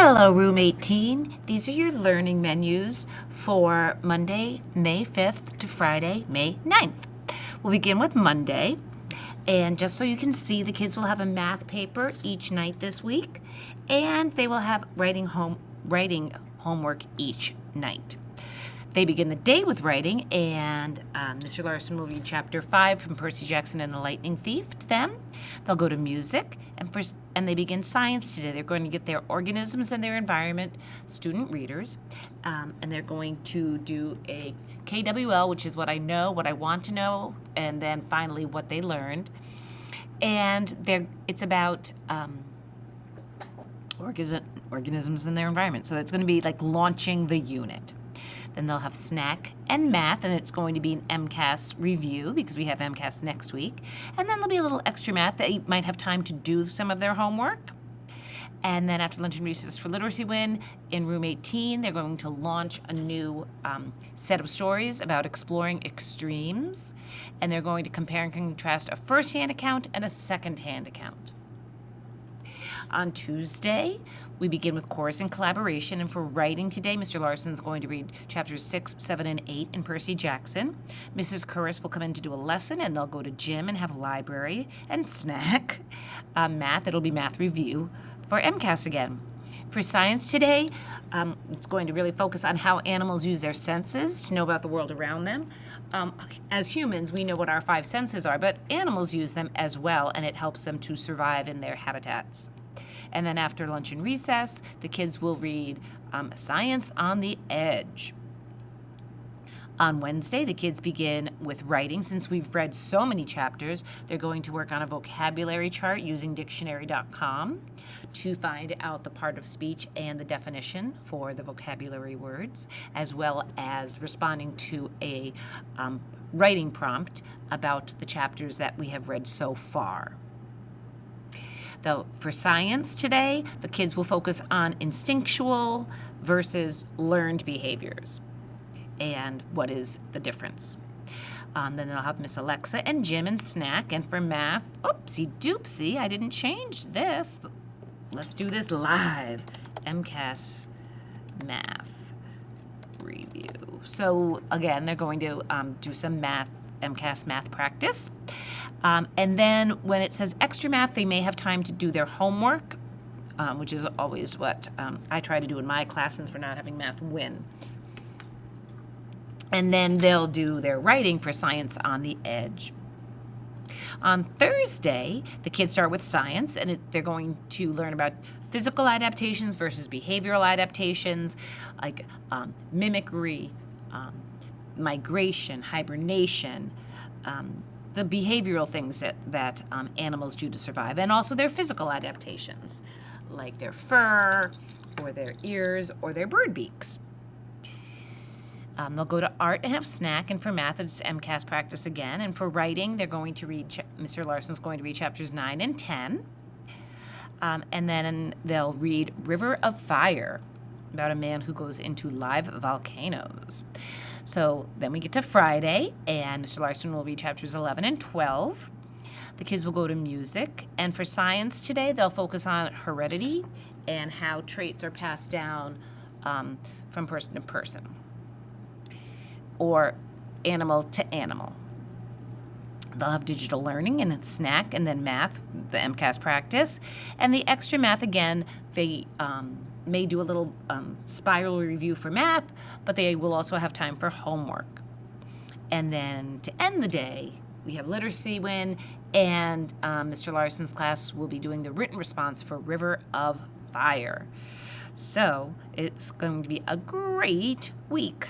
Hello, Room 18. These are your learning menus for Monday, May 5th to Friday, May 9th. We'll begin with Monday. And just so you can see, the kids will have a math paper each night this week, and they will have writing homework each night. They begin the day with writing, and Mr. Larson will read Chapter 5 from Percy Jackson and the Lightning Thief to them. They'll go to music, and they begin science today. They're going to get their organisms and their environment student readers, and they're going to do a KWL, which is what I know, what I want to know, and then finally what they learned. And it's about organisms in their environment. So it's going to be like launching the unit. Then they'll have snack and math, and it's going to be an MCAS review because we have MCAS next week. And then there'll be a little extra math. They might have time to do some of their homework. And then after lunch and recess for Literacy Win, in Room 18, they're going to launch a new set of stories about exploring extremes. And they're going to compare and contrast a first-hand account and a second-hand account. On Tuesday, we begin with chorus and collaboration, and for writing today, Mr. Larson is going to read chapters 6, 7, and 8 in Percy Jackson. Mrs. Curris will come in to do a lesson, and they'll go to gym and have library and snack. Math, it'll be math review for MCAS again. For science today, it's going to really focus on how animals use their senses to know about the world around them. As humans, we know what our 5 senses are, but animals use them as well, and it helps them to survive in their habitats. And then after lunch and recess, the kids will read Science on the Edge. On Wednesday, the kids begin with writing. Since we've read so many chapters, they're going to work on a vocabulary chart using dictionary.com to find out the part of speech and the definition for the vocabulary words, as well as responding to a writing prompt about the chapters that we have read so far. Though for science today, the kids will focus on instinctual versus learned behaviors and what is the difference. Then they'll have Miss Alexa and Jim and snack. And for math, oopsie doopsie, I didn't change this. Let's do this live. MCAS math review. So again, they're going to do some MCAS math practice. And then when it says extra math, they may have time to do their homework, which is always what I try to do in my class since we're not having math win. And then they'll do their writing for Science on the Edge. On Thursday, the kids start with science, and they're going to learn about physical adaptations versus behavioral adaptations, like mimicry, migration, hibernation, the behavioral things that animals do to survive, and also their physical adaptations, like their fur, or their ears, or their bird beaks. They'll go to art and have snack, and for math, it's MCAS practice again. And for writing, they're going to read, Mr. Larson's going to read chapters 9 and 10. And then they'll read River of Fire, about a man who goes into live volcanoes. So then we get to Friday, and Mr. Larson will read chapters 11 and 12. The kids will go to music. And for science today, they'll focus on heredity and how traits are passed down from person to person, or animal to animal. They'll have digital learning and a snack, and then math, the MCAS practice. And the extra math, again, they may do a little spiral review for math, but they will also have time for homework. And then to end the day, we have Literacy Win, and Mr. Larson's class will be doing the written response for River of Fire. So it's going to be a great week.